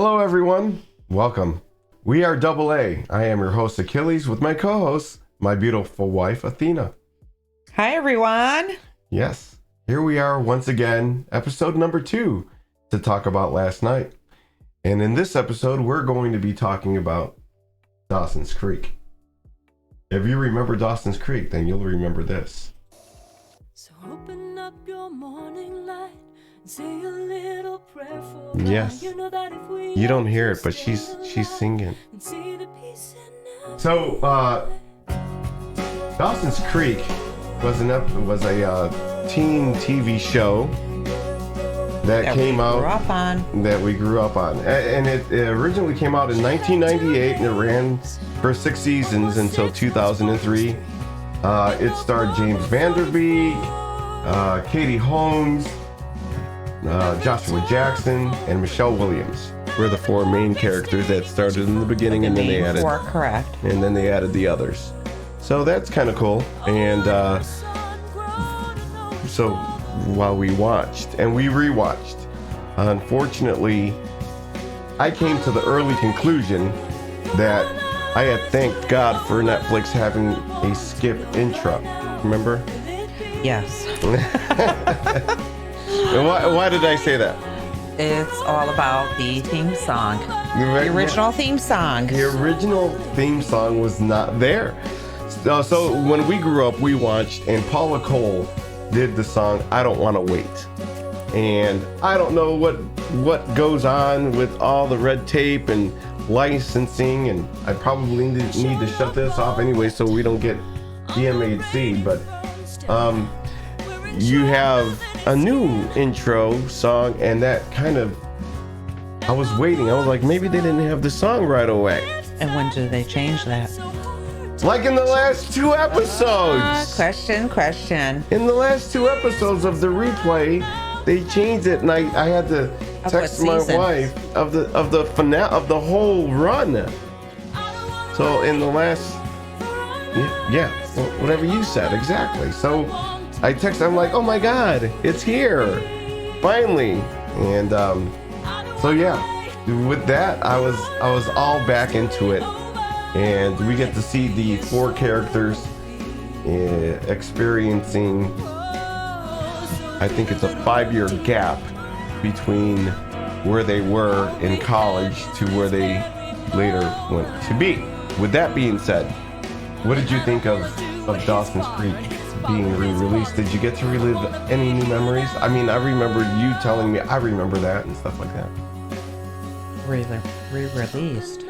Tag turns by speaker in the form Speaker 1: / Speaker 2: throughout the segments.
Speaker 1: Hello, everyone. Welcome. We are Double A. I am your host, Achilles, with my co-host, my beautiful wife, Athena.
Speaker 2: Hi, everyone.
Speaker 1: Yes, here we are once again, episode number 2, to talk about last night. And in this episode, we're going to be talking about Dawson's Creek. If you remember Dawson's Creek, then you'll remember this.
Speaker 3: So open up your morning light and say a little prayer for
Speaker 1: Yes. You don't hear it, but she's singing. So, Dawson's Creek was a teen TV show that came out that we grew up on, and it originally came out in 1998, and it ran for 6 seasons until 2003. It starred James Vanderbeek, Katie Holmes, Joshua Jackson, and Michelle Williams were the 4 main characters that started in the beginning, and then they added the others. So that's kind of cool. And so while we watched and we rewatched, unfortunately, I came to the early conclusion that I had thanked God for Netflix having a skip intro. Remember?
Speaker 2: Yes.
Speaker 1: Why did I say that?
Speaker 2: It's all about the theme song. The original theme song.
Speaker 1: The original theme song was not there. So when we grew up, we watched, and Paula Cole did the song "I Don't Want to Wait." And I don't know what goes on with all the red tape and licensing, and I probably need to shut this off anyway so we don't get DMCA. But you have a new intro song, and that kind of, I was waiting. I was like, maybe they didn't have the song right away.
Speaker 2: And when did they change that?
Speaker 1: Like in the last 2 episodes.
Speaker 2: Question.
Speaker 1: In the last 2 episodes of the replay, they changed it, and I had to text my wife of the finale of the whole run. So in the last, whatever you said exactly. So I texted. I'm like, oh my God, it's here, finally. And so yeah, with that, I was all back into it. And we get to see the 4 characters experiencing, I think it's a 5-year gap between where they were in college to where they later went to be. With that being said, what did you think of Dawson's Creek being re-released? Did you get to relive any new memories? I mean, I remember you telling me, I remember that and stuff like that.
Speaker 2: Re-released?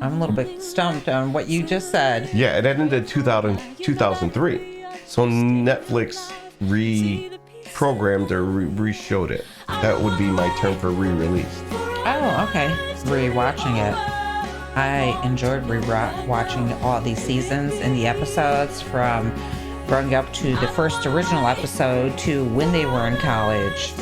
Speaker 2: I'm a little bit stumped on what you just said.
Speaker 1: Yeah, it ended in 2003. So Netflix reprogrammed or re-showed it. That would be my term for re-released.
Speaker 2: Oh, okay. Rewatching it. I enjoyed rewatching all these seasons and the episodes from growing up to the first original episode to when they were in college.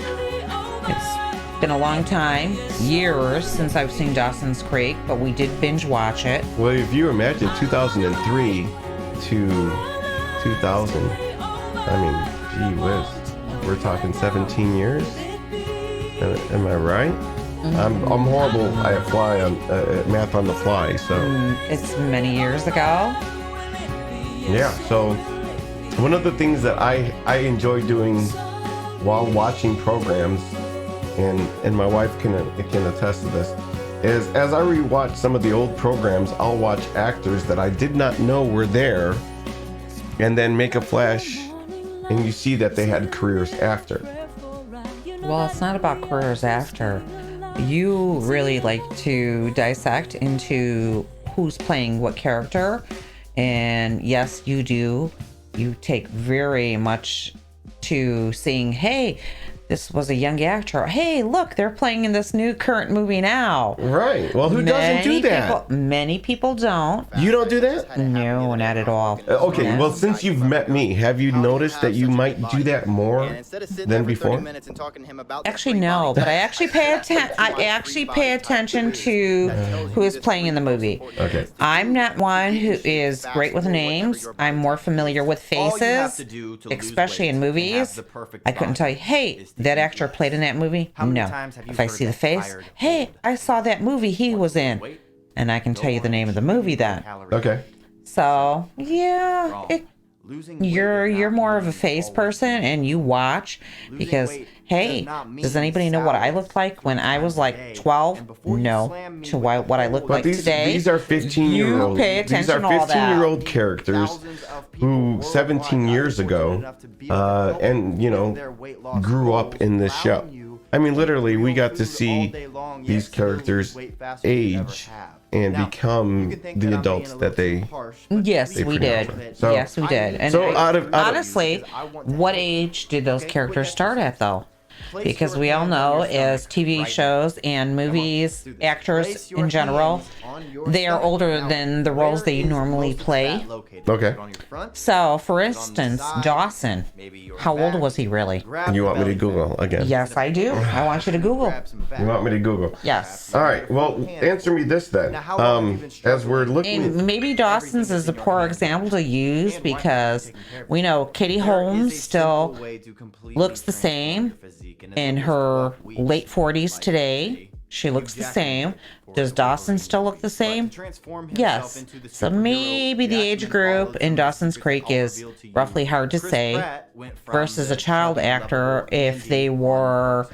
Speaker 2: It's been a long time, years, since I've seen Dawson's Creek, but we did binge watch it.
Speaker 1: Well, if you imagine 2003 to 2000, I mean, gee whiz, we're talking 17 years. Am I right? Mm-hmm. I'm horrible. I apply on math on the fly, so
Speaker 2: it's many years ago.
Speaker 1: Yeah. So one of the things that I enjoy doing while watching programs, and my wife can attest to this, is as I rewatch some of the old programs, I'll watch actors that I did not know were there, and then make a flash, and you see that they had careers after.
Speaker 2: Well, it's not about careers after. You really like to dissect into who's playing what character, and yes, you do. You take very much to seeing, hey, this was a young actor. Hey, look, they're playing in this new current movie now.
Speaker 1: Right. Well, who doesn't do that?
Speaker 2: Many people don't.
Speaker 1: You don't do that?
Speaker 2: No, not at all.
Speaker 1: Okay, well, since you've met me, have you noticed that you might do that more than before?
Speaker 2: Actually, no, but I actually pay attention to who is playing in the movie.
Speaker 1: Okay.
Speaker 2: I'm not one who is great with names. I'm more familiar with faces, especially in movies. I couldn't tell you, hey, that actor played in that movie? No. If I see the face, hey, I saw that movie he was in. And I can tell you the name of the movie then.
Speaker 1: Okay.
Speaker 2: So, yeah, you're more of a face person and you watch because, hey, does anybody know what I looked like when I was like 12? No. To what I look like today.
Speaker 1: These are 15-year-old.
Speaker 2: You pay attention to all that.
Speaker 1: 15-year-old characters who 17 years ago, and you know, grew up in this show. I mean, literally, we got to see these characters age and become the adults that they.
Speaker 2: Yes, we did.
Speaker 1: So,
Speaker 2: yes, we did. And
Speaker 1: so
Speaker 2: honestly, what age did those characters start at, though? Because we all know, as TV shows and movies, actors in general, they are older than the roles they normally play.
Speaker 1: Okay.
Speaker 2: So, for instance, Dawson, how old was he really?
Speaker 1: You want me to Google again?
Speaker 2: Yes, I do. I want you to Google.
Speaker 1: You want me to Google?
Speaker 2: Yes.
Speaker 1: All right. Well, answer me this then. As we're looking,
Speaker 2: And maybe Dawson's is a poor example to use because we know Katie Holmes still looks the same in her late 40s today. She looks the same. Does Dawson still look the same? Yes. So maybe the age group in Dawson's Creek is roughly hard to say versus a child actor if they were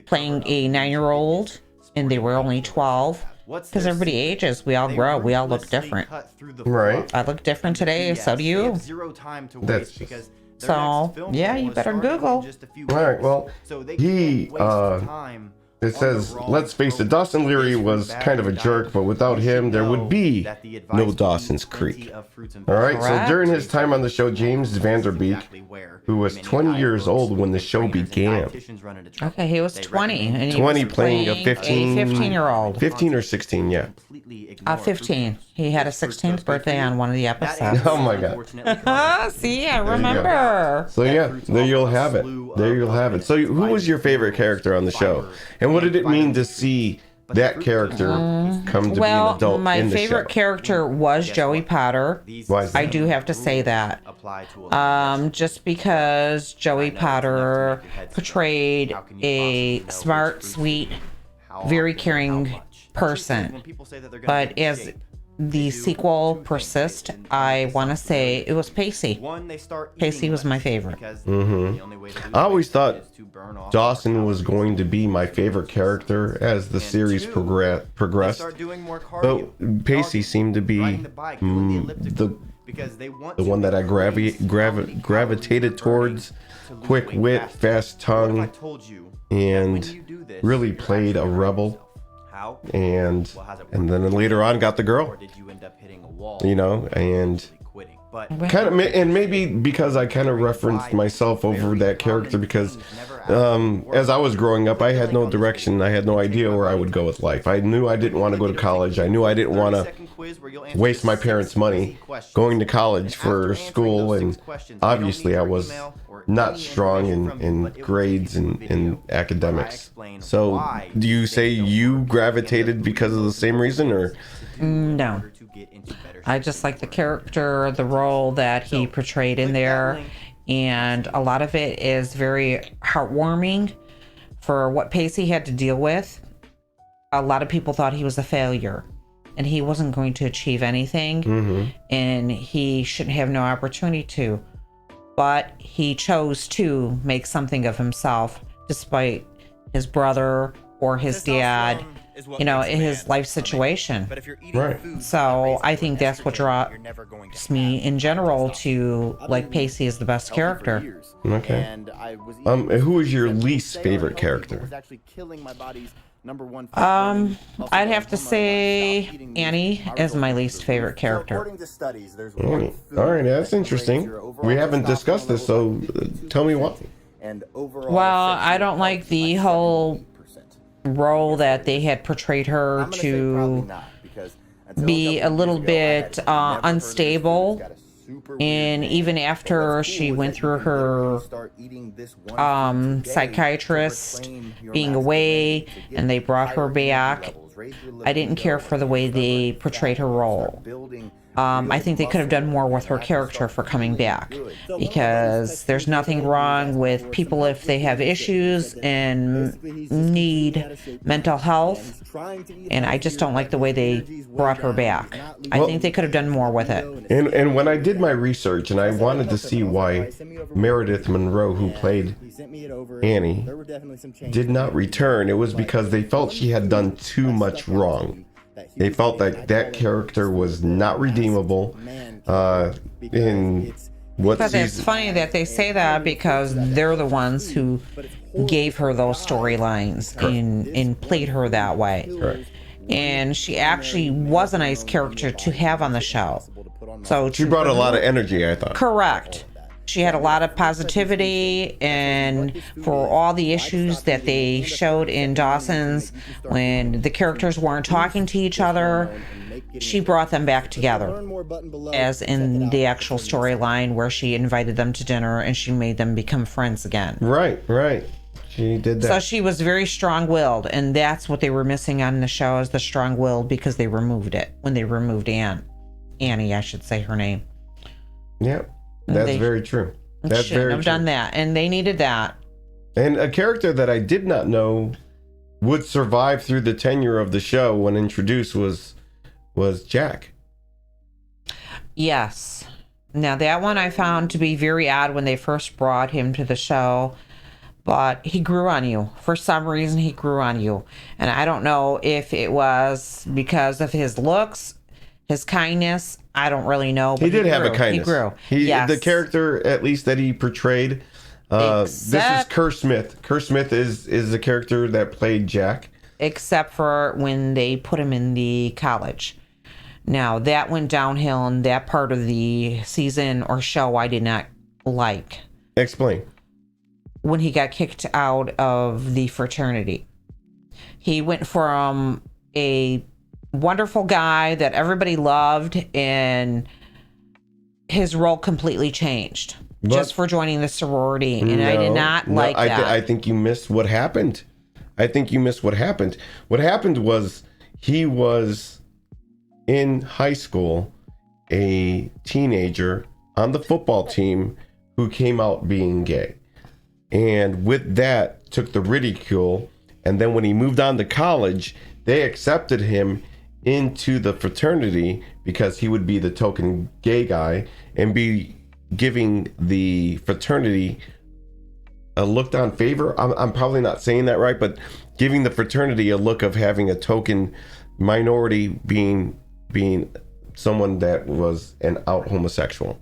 Speaker 2: playing a 9-year-old and they were only 12. Because everybody ages. We all grow. We all look different.
Speaker 1: right?
Speaker 2: I look different today. So do you.
Speaker 1: That's just,
Speaker 2: So, yeah, you better Google.
Speaker 1: all right. Well, he it says, let's face it, Dawson Leary was kind of a jerk, but without him, there would be no Dawson's Creek. All right,
Speaker 2: Correct.
Speaker 1: so during his time on the show, James Vanderbeek, who was 20 years old when the show began.
Speaker 2: Okay, he was 20. And he
Speaker 1: 20
Speaker 2: was
Speaker 1: playing a
Speaker 2: 15-year-old.
Speaker 1: 15 or 16, yeah.
Speaker 2: 15. He had a 16th birthday on one of the episodes.
Speaker 1: Oh my God.
Speaker 2: See, I remember.
Speaker 1: So yeah, there you'll have it. There you'll have it. So who was your favorite character on the show? And what did it mean to see that character come to be an adult
Speaker 2: my
Speaker 1: in the
Speaker 2: favorite
Speaker 1: show?
Speaker 2: character was Joey Potter.
Speaker 1: Why is that?
Speaker 2: I do have to say that. Just because Joey Potter portrayed a smart, sweet, very caring person. But as the sequel persists, I want to say it was Pacey. Pacey was my favorite.
Speaker 1: I always thought Dawson was going to be my favorite character as the series progressed. But Pacey seemed to be the one that I gravitated towards. Quick wit, fast tongue, and really played a rebel. And then later on got the girl, you know, and kind of, and maybe because I kind of referenced myself over that character because as I was growing up, I had no direction. I had no idea where I would go with life. I knew I didn't want to go to college. I knew I didn't want to waste my parents' money going to college for school, and obviously I was not strong in grades and in academics. So do you say you gravitated because of the same reason, or?
Speaker 2: No. I just like the character, the role that he portrayed in there, and a lot of it is very heartwarming for what Pacey had to deal with. A lot of people thought he was a failure and he wasn't going to achieve anything, and he shouldn't have no opportunity to. But he chose to make something of himself despite his brother or his dad, you know, his life situation.
Speaker 1: Right.
Speaker 2: So I think that's what draws me in general to like Pacey is the best character.
Speaker 1: Okay. Who is your least favorite character?
Speaker 2: I'd have to say Annie is my least favorite character.
Speaker 1: All right, that's interesting. We haven't discussed this, so tell me what.
Speaker 2: Well, I don't like the whole role that they had portrayed her to be a little bit unstable, and even after she went through her psychiatrist being away and they brought her back, I didn't care for the way they portrayed her role. I think they could have done more with her character for coming back, because there's nothing wrong with people if they have issues and need mental health, and I just don't like the way they brought her back. I think they could have done more with it.
Speaker 1: And when I did my research and I wanted to see why Meredith Monroe, who played Annie, did not return, it was because they felt she had done too much wrong. They felt like that character was not redeemable. In what
Speaker 2: But
Speaker 1: season?
Speaker 2: it's funny that they say that, because they're the ones who gave her those storylines and played her that way.
Speaker 1: Correct.
Speaker 2: And she actually was a nice character to have on the show. So
Speaker 1: She brought a lot of energy, I thought.
Speaker 2: correct. She had a lot of positivity, and for all the issues that they showed in Dawson's, when the characters weren't talking to each other, she brought them back together, as in the actual storyline where she invited them to dinner and she made them become friends again.
Speaker 1: Right. She did that.
Speaker 2: So she was very strong-willed, and that's what they were missing on the show, is the strong-willed, because they removed it when they removed Annie, I should say her name.
Speaker 1: Yep. That's very true. That's
Speaker 2: Shouldn't
Speaker 1: very
Speaker 2: have
Speaker 1: true.
Speaker 2: done that, and they needed that.
Speaker 1: And a character that I did not know would survive through the tenure of the show when introduced was Jack.
Speaker 2: Yes. Now that one I found to be very odd when they first brought him to the show, but he grew on you. For some reason, he grew on you. And I don't know if it was because of his looks, his kindness. I don't really know. But
Speaker 1: He did have a kindness.
Speaker 2: He grew.
Speaker 1: Yes. The character, at least that he portrayed. This is Kerr Smith. Kerr Smith is the character that played Jack.
Speaker 2: Except for when they put him in the college. Now, that went downhill, and that part of the season or show I did not like.
Speaker 1: Explain.
Speaker 2: When he got kicked out of the fraternity. He went from a wonderful guy that everybody loved, and his role completely changed just for joining the sorority, and I did not like that.
Speaker 1: I think you missed what happened. What happened was he was in high school, a teenager on the football team who came out being gay. And with that, took the ridicule. And then when he moved on to college, they accepted him into the fraternity because he would be the token gay guy and be giving the fraternity a looked on favor. I'm probably not saying that right, but giving the fraternity a look of having a token minority being someone that was an out homosexual.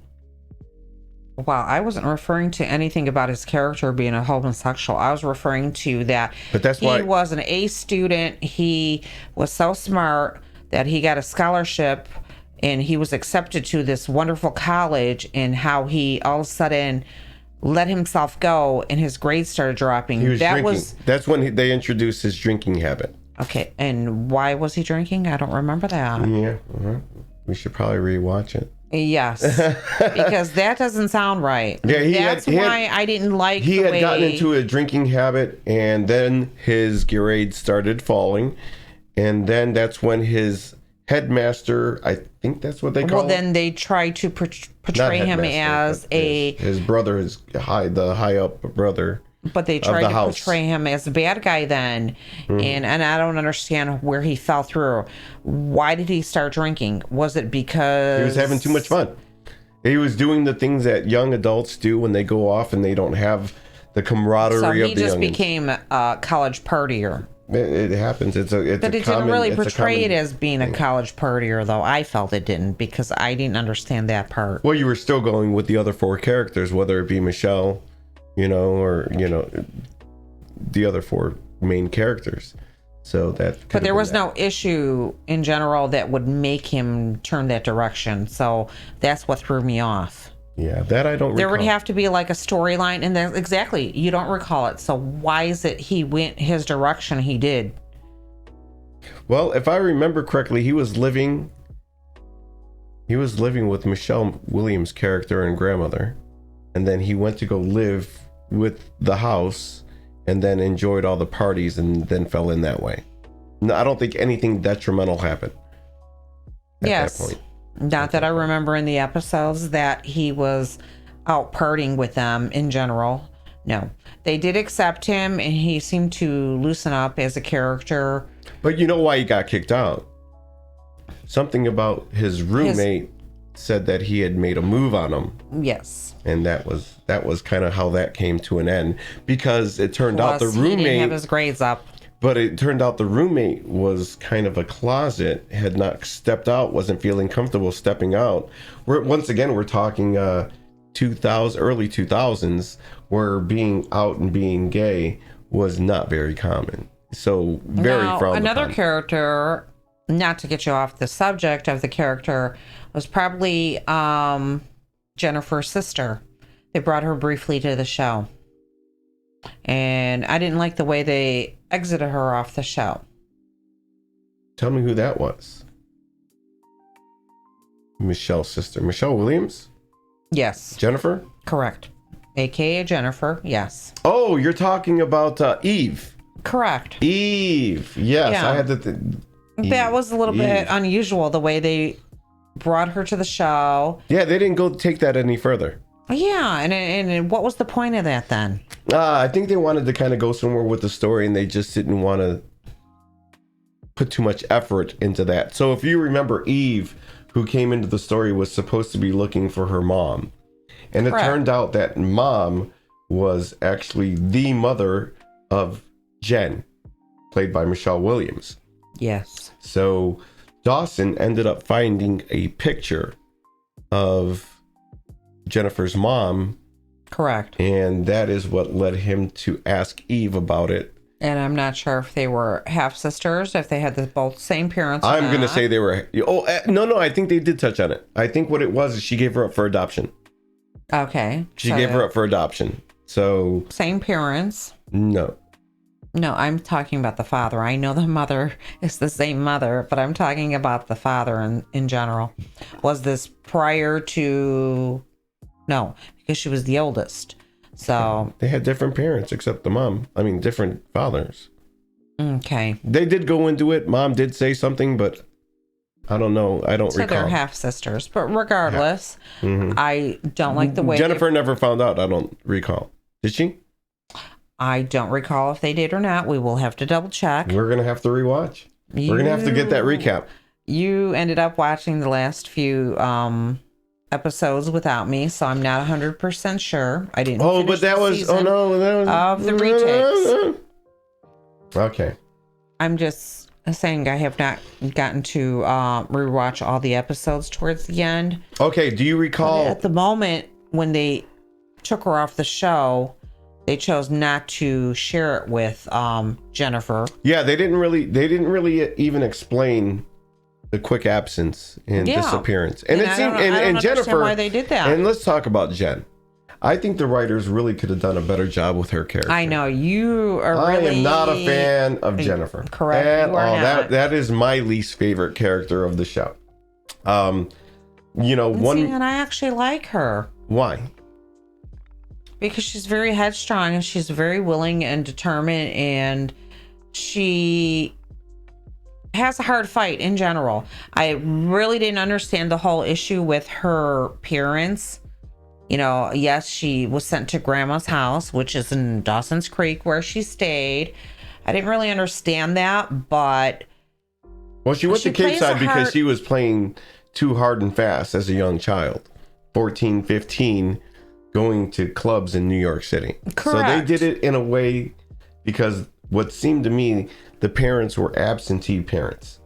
Speaker 2: Well, I wasn't referring to anything about his character being a homosexual. I was referring to that he was an A student. He was so smart that he got a scholarship and he was accepted to this wonderful college, and how he all of a sudden let himself go and his grades started dropping.
Speaker 1: He was drinking. That's when they introduced his drinking habit.
Speaker 2: Okay, and why was he drinking? I don't remember that.
Speaker 1: Yeah, we should probably rewatch it.
Speaker 2: Yes, because that doesn't sound right.
Speaker 1: Yeah,
Speaker 2: that's why I didn't like.
Speaker 1: He had gotten into a drinking habit, and then his grades started falling, and then that's when his headmaster, I think that's what they call.
Speaker 2: Well, then they tried to portray him as
Speaker 1: his brother, the high up brother.
Speaker 2: But they tried to portray him as a bad guy then, and I don't understand where he fell through. Why did he start drinking? Was it because
Speaker 1: he was having too much fun? He was doing the things that young adults do when they go off and they don't have the camaraderie of the youngins.
Speaker 2: So he just became a college partier.
Speaker 1: It happens. But
Speaker 2: it didn't really portray it as being a college partier, though. I felt it didn't, because I didn't understand that part.
Speaker 1: Well, you were still going with the other four characters, whether it be Michelle, or the other four main characters. So
Speaker 2: but there was no issue in general that would make him turn that direction. So that's what threw me off.
Speaker 1: Yeah, that I don't recall.
Speaker 2: There would have to be like a storyline, and then exactly, you don't recall it. So why is it he went his direction he did?
Speaker 1: Well, if I remember correctly, he was living with Michelle Williams' character and grandmother, and then he went to go live with the house and then enjoyed all the parties and then fell in that way. No, I don't think anything detrimental happened at that point.
Speaker 2: Not that I remember in the episodes that he was out partying with them in general. No. They did accept him, and he seemed to loosen up as a character.
Speaker 1: But you know why he got kicked out? Something about his roommate said that he had made a move on him.
Speaker 2: Yes.
Speaker 1: And that was kind of how that came to an end, because it turned out the roommate
Speaker 2: he didn't have his grades up.
Speaker 1: But it turned out the roommate was kind of a closet, had not stepped out, wasn't feeling comfortable stepping out. Once again, we're talking 2000, early 2000s, where being out and being gay was not very common. So very frowned
Speaker 2: another
Speaker 1: upon.
Speaker 2: character, not to get you off the subject of the character, was probably Jennifer's sister. They brought her briefly to the show. And I didn't like the way they exited her off the show.
Speaker 1: Tell me who that was. Michelle's sister. Michelle Williams?
Speaker 2: Yes.
Speaker 1: Jennifer?
Speaker 2: Correct. AKA Jennifer, yes.
Speaker 1: Oh, you're talking about Eve.
Speaker 2: Correct.
Speaker 1: Eve. Yes,
Speaker 2: Yeah.
Speaker 1: I had to...
Speaker 2: That was a little bit unusual, the way they brought her to the show.
Speaker 1: Yeah, they didn't go take that any further.
Speaker 2: Yeah, and what was the point of that then?
Speaker 1: I think they wanted to kind of go somewhere with the story, and they just didn't want to put too much effort into that. So if you remember, Eve, who came into the story, was supposed to be looking for her mom. And it turned out that mom was actually the mother of Jen, played by Michelle Williams.
Speaker 2: Yes.
Speaker 1: So Dawson ended up finding a picture of Jennifer's mom.
Speaker 2: Correct.
Speaker 1: And that is what led him to ask Eve about it.
Speaker 2: And I'm not sure if they were half sisters, if they had the both same parents.
Speaker 1: I'm going to say they were. Oh, no, I think they did touch on it. I think what it was is she gave her up for adoption.
Speaker 2: Okay.
Speaker 1: She gave her up for adoption. So.
Speaker 2: Same parents.
Speaker 1: No.
Speaker 2: No, I'm talking about the father. I know the mother is the same mother, but I'm talking about the father in general. Was this prior to... No, because she was the oldest. So...
Speaker 1: They had different parents except the mom. I mean, different fathers.
Speaker 2: Okay.
Speaker 1: They did go into it. Mom did say something, but I don't know. I don't recall.
Speaker 2: So they're half sisters. But regardless, I don't like the way...
Speaker 1: Jennifer never found out. I don't recall. Did she?
Speaker 2: I don't recall if they did or not. We will have to double check.
Speaker 1: We're going to have to rewatch. We're going to have to get that recap.
Speaker 2: You ended up watching the last few episodes without me, so I'm not 100% sure. I didn't.
Speaker 1: Oh, but that was... Oh, no. That was,
Speaker 2: of the retakes.
Speaker 1: Okay.
Speaker 2: I'm just saying I have not gotten to rewatch all the episodes towards the end.
Speaker 1: Okay, do you recall...
Speaker 2: But at the moment, when they took her off the show... They chose not to share it with Jennifer.
Speaker 1: Yeah, they didn't really even explain the quick absence and disappearance. And it seemed and Jennifer,
Speaker 2: why they did that.
Speaker 1: And let's talk about Jen. I think the writers really could have done a better job with her character.
Speaker 2: I know you are really...
Speaker 1: I am not a fan of Jennifer.
Speaker 2: Correct.
Speaker 1: At all. That is my least favorite character of the show. And I actually like her. Why?
Speaker 2: Because she's very headstrong and she's very willing and determined, and she has a hard fight in general. I really didn't understand the whole issue with her parents. Yes, she was sent to grandma's house, which is in Dawson's Creek, where she stayed. I didn't really understand that, but...
Speaker 1: Well, she went to Cape Side because she was playing too hard and fast as a young child. 14, 15... going to clubs in New York City.
Speaker 2: Correct.
Speaker 1: So they did it in a way because what seemed to me, the parents were absentee parents,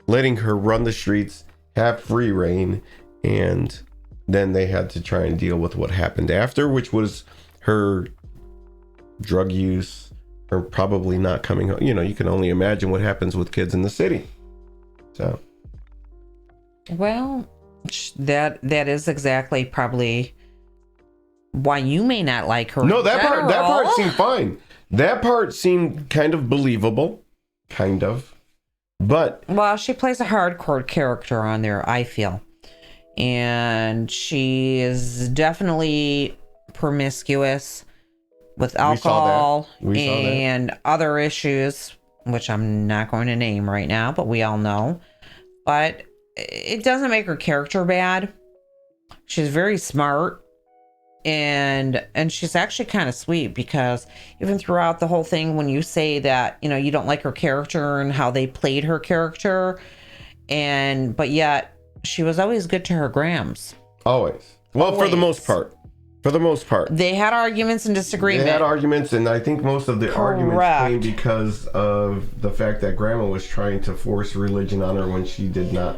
Speaker 1: letting her run the streets, have free reign, and then they had to try and deal with what happened after, which was her drug use, her probably not coming home. You can only imagine what happens with kids in the city. So.
Speaker 2: Well, that is exactly probably... why you may not like her.
Speaker 1: No, that part seemed fine. That part seemed kind of believable. Kind of. But...
Speaker 2: Well, she plays a hardcore character on there, I feel. And she is definitely promiscuous with alcohol and other issues, which I'm not going to name right now, but we all know. But it doesn't make her character bad. She's very smart. And she's actually kind of sweet, because even throughout the whole thing, when you say that, you know, you don't like her character and how they played her character, but yet she was always good to her Grams.
Speaker 1: Always. Well,
Speaker 2: Always.
Speaker 1: for the most part. For the most part.
Speaker 2: They had arguments and disagreement.
Speaker 1: They had arguments, and I think most of the arguments came because of the fact that Grandma was trying to force religion on her when she did not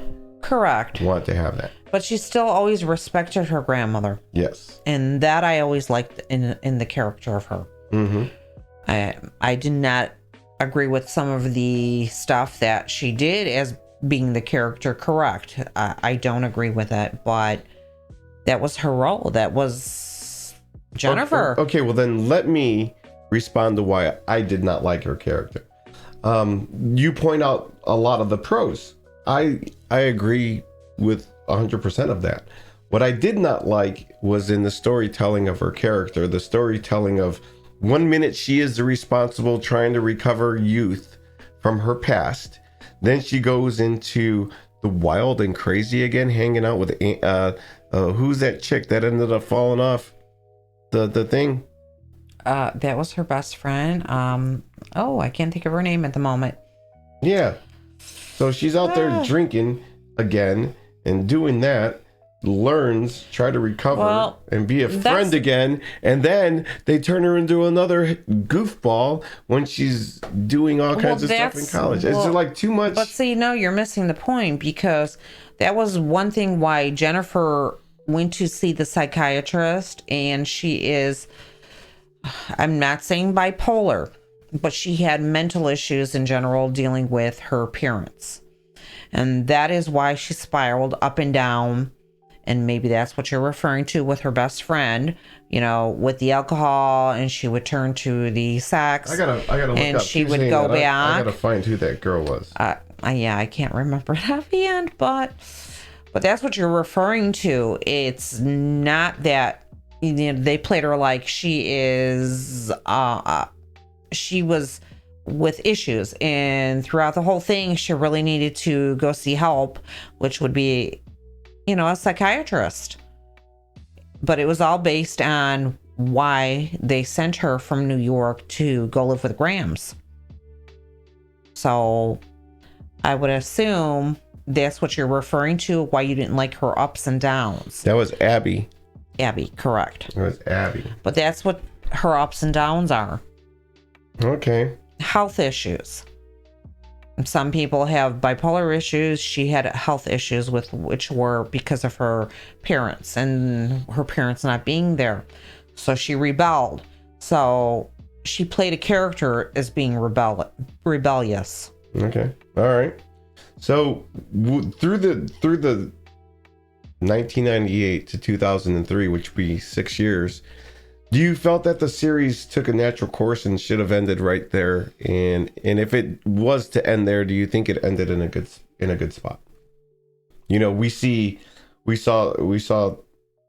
Speaker 1: want to have that.
Speaker 2: But she still always respected her grandmother.
Speaker 1: Yes.
Speaker 2: And that I always liked in the character of her.
Speaker 1: Mm-hmm.
Speaker 2: I did not agree with some of the stuff that she did as being the character correct. I don't agree with it, but that was her role. That was Jennifer.
Speaker 1: Okay, well then let me respond to why I did not like her character. You point out a lot of the pros. I agree with 100% of that. What I did not like was in the storytelling of her character, the storytelling of 1 minute she is the responsible trying to recover youth from her past. Then she goes into the wild and crazy again, hanging out with who's that chick that ended up falling off the thing?
Speaker 2: That was her best friend. I can't think of her name at the moment.
Speaker 1: Yeah. So she's out there drinking again and doing that, learns, try to recover and be a friend again, and then they turn her into another goofball when she's doing all kinds of stuff in college. It's just like too much.
Speaker 2: But see, no, you're missing the point, because that was one thing why Jennifer went to see the psychiatrist, and she is, I'm not saying bipolar, but she had mental issues in general dealing with her appearance. And that is why she spiraled up and down. And maybe that's what you're referring to with her best friend, you know, with the alcohol, and she would turn to the sex.
Speaker 1: I gotta look
Speaker 2: and
Speaker 1: up.
Speaker 2: she would go back.
Speaker 1: I gotta find who that girl was.
Speaker 2: I can't remember it offhand, but that's what you're referring to. It's not that, you know, they played her like she is, she was with issues, and throughout the whole thing she really needed to go see help, which would be, you know, a psychiatrist. But it was all based on why they sent her from New York to go live with Grams. So I would assume that's what you're referring to, why you didn't like her ups and downs.
Speaker 1: That was Abby.
Speaker 2: Abby, correct.
Speaker 1: It was Abby.
Speaker 2: But that's what her ups and downs are.
Speaker 1: Okay.
Speaker 2: Health issues. Some people have bipolar issues. She had health issues which were because of her parents and her parents not being there. So she rebelled. So she played a character as being rebellious.
Speaker 1: Okay. All right. So through the 1998 to 2003, which would be 6 years, do you felt that the series took a natural course and should have ended right there? And if it was to end there, do you think it ended in a good spot? You know, we saw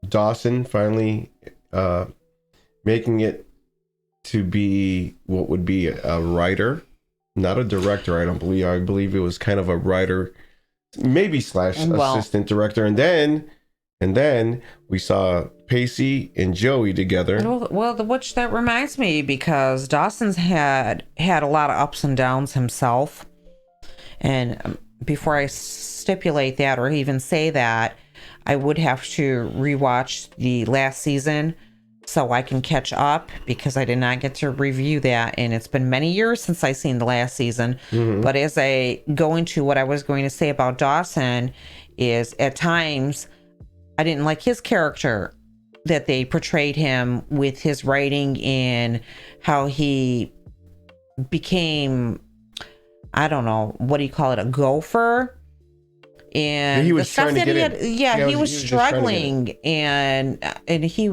Speaker 1: Dawson finally making it to be what would be a writer, not a director. I believe it was kind of a writer, maybe / assistant director, and then we saw Pacey and Joey together.
Speaker 2: Well, which that reminds me, because Dawson's had a lot of ups and downs himself. And before I stipulate that or even say that, I would have to rewatch the last season so I can catch up, because I did not get to review that, and it's been many years since I seen the last season. Mm-hmm. But as I go into what I was going to say about Dawson, is at times I didn't like his character, that they portrayed him with his writing and how he became, I don't know, what do you call it, a gopher? And
Speaker 1: he was trying to get in.
Speaker 2: He was struggling, and he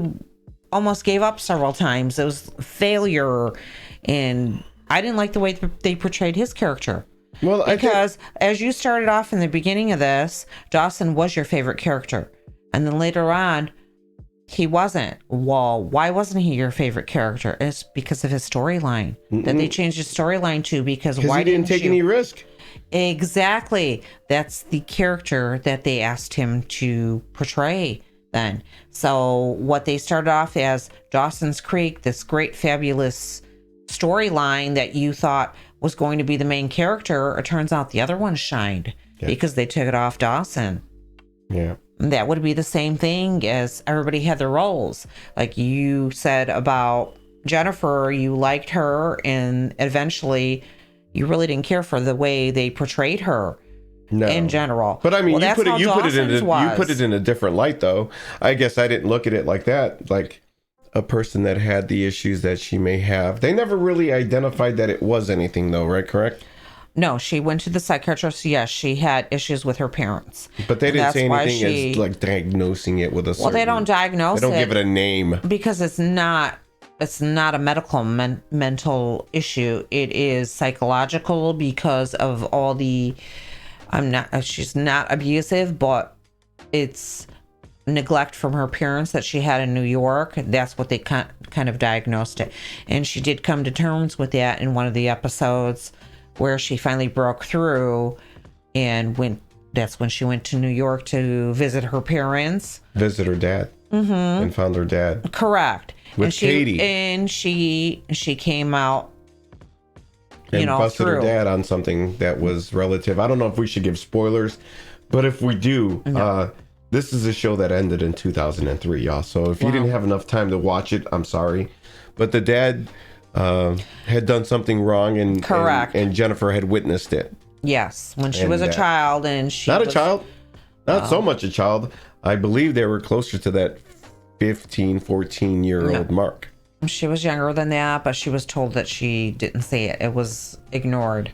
Speaker 2: almost gave up several times. It was failure, and I didn't like the way they portrayed his character. Well, because as you started off in the beginning of this, Dawson was your favorite character. And then later on, he wasn't. Well, why wasn't he your favorite character? It's because of his storyline. That they changed his storyline to, because why
Speaker 1: he didn't take any risk.
Speaker 2: Exactly. That's the character that they asked him to portray then. So what they started off as Dawson's Creek, this great, fabulous storyline that you thought was going to be the main character, it turns out the other one shined because they took it off Dawson.
Speaker 1: Yeah.
Speaker 2: That would be the same thing as everybody had their roles. Like you said about Jennifer, you liked her, and eventually you really didn't care for the way they portrayed her in general.
Speaker 1: But I mean, you put it in a different light, though. I guess I didn't look at it like that. Like a person that had the issues that she may have. They never really identified that it was anything, though, right? Correct?
Speaker 2: No, she went to the psychiatrist. Yes, she had issues with her parents.
Speaker 1: But they didn't say anything as like diagnosing it with a certain...
Speaker 2: Well, they don't diagnose it.
Speaker 1: They don't give it a name.
Speaker 2: Because it's not a medical mental issue. It is psychological because of all the... she's not abusive, but it's neglect from her parents that she had in New York. That's what they kind of diagnosed it. And she did come to terms with that in one of the episodes where she finally broke through and that's when she went to New York to visit her parents.
Speaker 1: Visit her dad. Mm-hmm. And found her dad.
Speaker 2: Correct.
Speaker 1: With Katie.
Speaker 2: And she came out,
Speaker 1: and busted her dad on something that was relative. I don't know if we should give spoilers, but if we do, this is a show that ended in 2003, y'all. So if you didn't have enough time to watch it, I'm sorry. But the dad... had done something wrong, and Jennifer had witnessed it.
Speaker 2: Yes, when she was a child, and she
Speaker 1: not so much a child. I believe they were closer to that 15, 14-year-old mark.
Speaker 2: She was younger than that, but she was told that she didn't say it. It was ignored.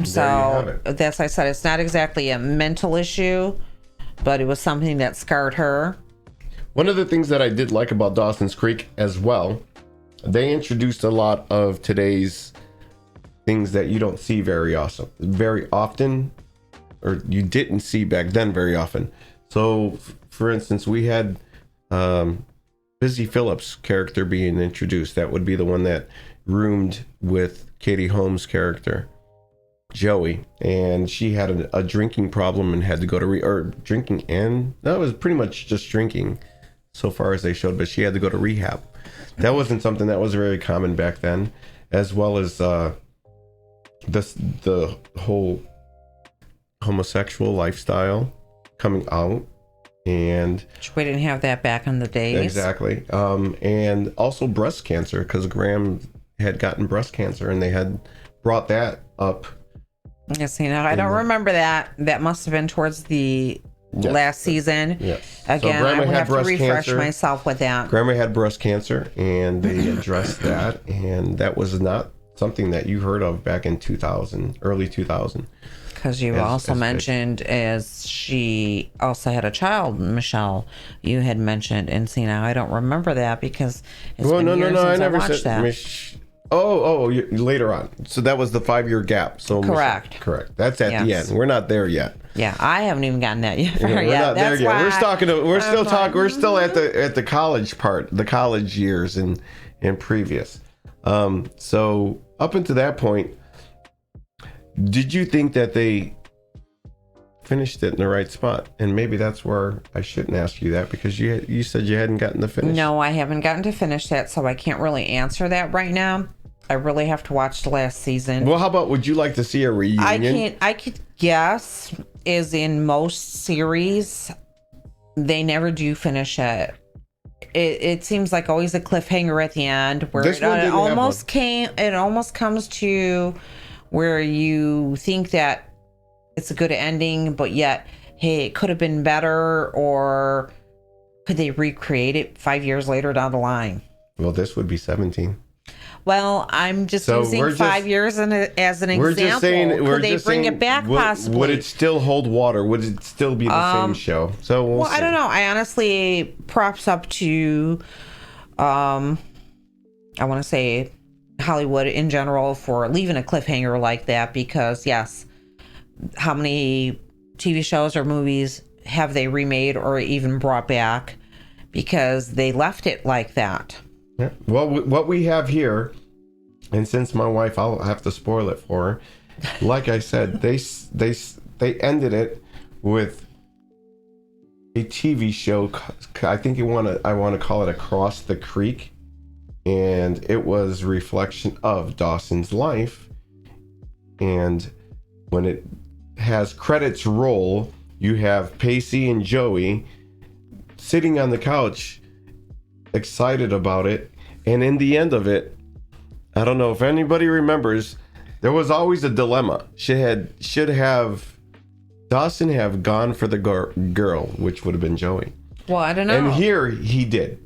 Speaker 2: So that's why I said it's not exactly a mental issue, but it was something that scarred her.
Speaker 1: One of the things that I did like about Dawson's Creek as well, they introduced a lot of today's things that you don't see very often, or you didn't see back then very often. So, for instance, we had Busy Phillips' character being introduced. That would be the one that roomed with Katie Holmes' character, Joey, and she had a drinking problem and had to go to it was pretty much just drinking so far as they showed, but she had to go to rehab. That wasn't something that was very common back then, as well as the whole homosexual lifestyle coming out, and
Speaker 2: we didn't have that back in the days.
Speaker 1: Exactly. And also breast cancer, because Graham had gotten breast cancer, and they had brought that up.
Speaker 2: Yes, I don't remember that. That must have been towards the last season.
Speaker 1: Yes.
Speaker 2: Again, so I would have to refresh myself with that.
Speaker 1: Grandma had breast cancer, and they addressed that, and that was not something that you heard of back in 2000, early 2000.
Speaker 2: Because you also mentioned as she also had a child, Michelle, you had mentioned, and see, now I don't remember that because it's been years since I never watched that. Later on. So that was the 5-year gap. So correct.
Speaker 1: Correct. That's at the end. We're not there yet.
Speaker 2: Yeah, I haven't even gotten that yet.
Speaker 1: We're not there yet. We're still at the college part, the college years and previous. So up until that point, did you think that they finished it in the right spot? And maybe that's where I shouldn't ask you that, because you said you hadn't gotten to finish.
Speaker 2: No, I haven't gotten to finish that, so I can't really answer that right now. I really have to watch the last season.
Speaker 1: Well, how about, would you like to see a reunion?
Speaker 2: I could guess, is in most series, they never do finish it. It seems like always a cliffhanger at the end where it almost comes to where you think that it's a good ending, but yet, hey, it could have been better, or could they recreate it 5 years later down the line?
Speaker 1: Well, this would be 17.
Speaker 2: Well, I'm just using 5 years as an example. Could they bring it back possibly?
Speaker 1: Would it still hold water? Would it still be the same show? So we'll see.
Speaker 2: I don't know. I honestly props up to, I want to say Hollywood in general for leaving a cliffhanger like that, because yes, how many TV shows or movies have they remade or even brought back because they left it like that?
Speaker 1: Yeah. Well, what we have here And since my wife, I'll have to spoil it for her. Like I said, they ended it with a TV show. I think I want to call it Across the Creek, and it was a reflection of Dawson's life. And when it has credits roll, you have Pacey and Joey sitting on the couch, excited about it. And in the end of it, I don't know if anybody remembers, there was always a dilemma. Should have Dawson have gone for the girl, which would have been Joey.
Speaker 2: Well, I don't know.
Speaker 1: And here he did.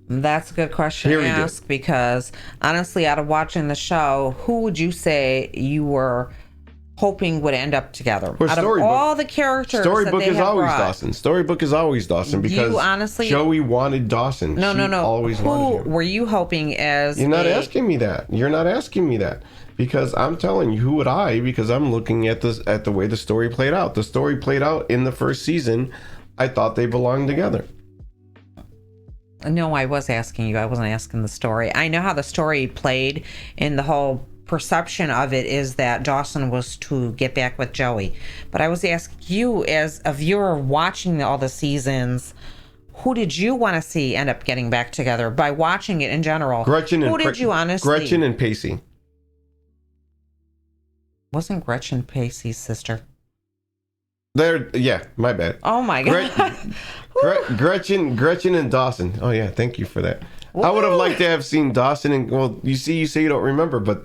Speaker 2: That's a good question to ask, because honestly, out of watching the show, who would you say you were hoping would end up together?
Speaker 1: Well,
Speaker 2: out of all the characters,
Speaker 1: Storybook
Speaker 2: that they
Speaker 1: is
Speaker 2: have
Speaker 1: always
Speaker 2: brought,
Speaker 1: Dawson. Storybook is always Dawson because Joey wanted Dawson.
Speaker 2: No.
Speaker 1: Always wanted him.
Speaker 2: Who were you hoping as?
Speaker 1: You're not asking me that. You're not asking me that because I'm telling you who would I? Because I'm looking at this at the way the story played out. The story played out in the first season. I thought they belonged together.
Speaker 2: No, I was asking you. I wasn't asking the story. I know how the story played, and the whole perception of it is that Dawson was to get back with Joey. But I was asking you, as a viewer watching all the seasons, who did you want to see end up getting back together by watching it in general?
Speaker 1: Gretchen
Speaker 2: and
Speaker 1: Pacey.
Speaker 2: Wasn't Gretchen Pacey's sister?
Speaker 1: Yeah, my bad.
Speaker 2: Oh my God.
Speaker 1: Gretchen and Dawson. Oh yeah, thank you for that. Woo. I would have liked to have seen Dawson and, well, you say you don't remember, but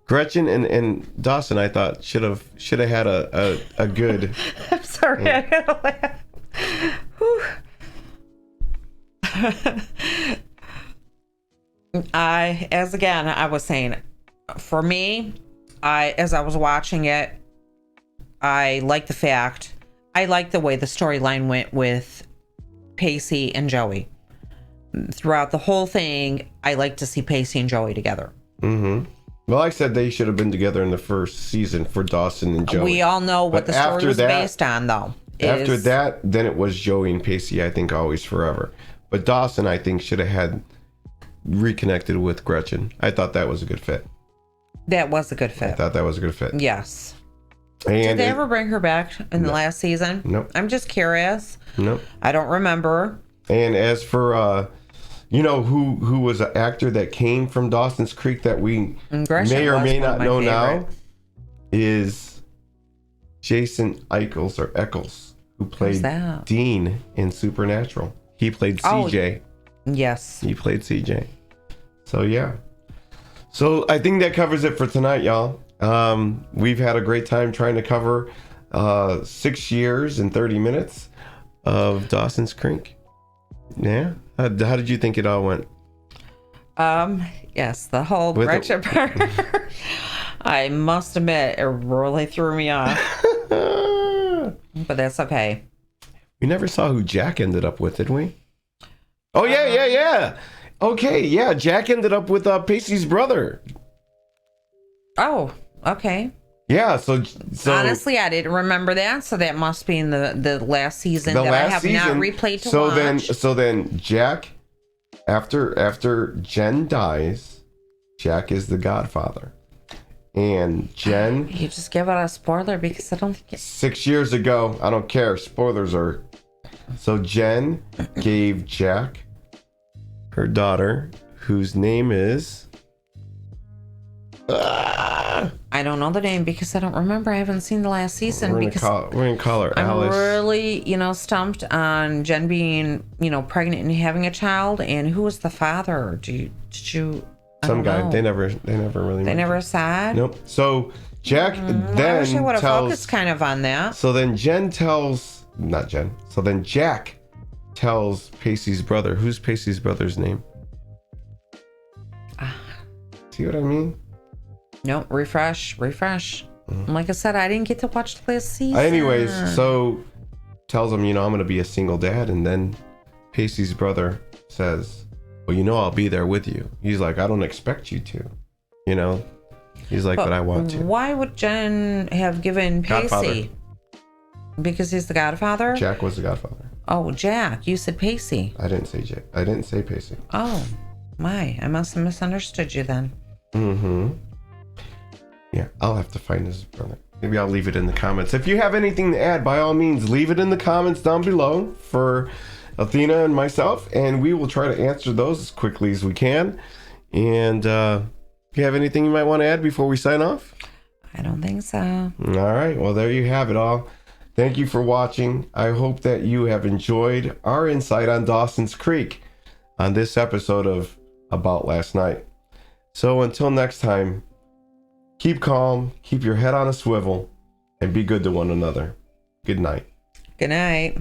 Speaker 1: Gretchen and Dawson, I thought should have had a good.
Speaker 2: I'm sorry, I gotta laugh. I was saying, for me, as I was watching it, I like the way the storyline went with Pacey and Joey. Throughout the whole thing, I like to see Pacey and Joey together.
Speaker 1: Mm-hmm. Well, I said they should have been together in the first season for Dawson and Joey.
Speaker 2: We all know what the story was based on, though.
Speaker 1: After that, then it was Joey and Pacey, I think, always forever. But Dawson, I think, should have had reconnected with Gretchen. I thought that was a good fit.
Speaker 2: That was a good fit.
Speaker 1: I thought that was a good fit.
Speaker 2: Yes.
Speaker 1: And
Speaker 2: did they ever bring her back in the last season?
Speaker 1: Nope.
Speaker 2: I'm just curious.
Speaker 1: Nope.
Speaker 2: I don't remember.
Speaker 1: And as for, who was an actor that came from Dawson's Creek that we may or may not know now, is Jason Eccles, who played Dean in Supernatural. He played CJ.
Speaker 2: Yes.
Speaker 1: He played CJ. So, yeah. So, I think that covers it for tonight, y'all. We've had a great time trying to cover 6 years and 30 minutes of Dawson's Creek. Yeah. How did you think it all went?
Speaker 2: Yes, the whole Gretchen part. I must admit, it really threw me off. But that's okay.
Speaker 1: We never saw who Jack ended up with, did we? Oh, yeah. Okay, yeah. Jack ended up with Pacey's brother.
Speaker 2: Oh, okay.
Speaker 1: Yeah, so
Speaker 2: honestly, I didn't remember that, so that must be in the last season that I have not replayed to watch.
Speaker 1: So then Jack, after Jen dies, Jack is the godfather. And Jen...
Speaker 2: You just give out a spoiler because I don't think
Speaker 1: 6 years ago, I don't care, spoilers are... So Jen gave Jack her daughter, whose name is...
Speaker 2: I don't know the name because I don't remember. I haven't seen the last season.
Speaker 1: We're gonna call her Alice.
Speaker 2: I'm really, stumped on Jen being, pregnant and having a child. And who was the father? Did you?
Speaker 1: Some guy. They never really.
Speaker 2: They never said.
Speaker 1: Nope. So Jack then
Speaker 2: I wish I would have focused kind of on that.
Speaker 1: So then So then Jack tells Pacey's brother. Who's Pacey's brother's name? See what I mean?
Speaker 2: No, refresh. Like I said, I didn't get to watch the last season.
Speaker 1: Anyways, so tells him, I'm going to be a single dad. And then Pacey's brother says, well, I'll be there with you. He's like, I don't expect you to, He's like, but I want to.
Speaker 2: Why would Jen have given Pacey?
Speaker 1: Godfather.
Speaker 2: Because he's the godfather?
Speaker 1: Jack was the godfather.
Speaker 2: Oh, Jack. You said Pacey.
Speaker 1: I didn't say Jack. I didn't say Pacey.
Speaker 2: Oh, my. I must have misunderstood you then.
Speaker 1: Mm-hmm. Yeah, I'll have to find this brother. Maybe I'll leave it in the comments. If you have anything to add, by all means, leave it in the comments down below for Athena and myself, and we will try to answer those as quickly as we can. And if you have anything you might want to add before we sign off?
Speaker 2: I don't think so.
Speaker 1: All right. Well, there you have it all. Thank you for watching. I hope that you have enjoyed our insight on Dawson's Creek on this episode of About Last Night. So until next time, keep calm, keep your head on a swivel, and be good to one another. Good night.
Speaker 2: Good night.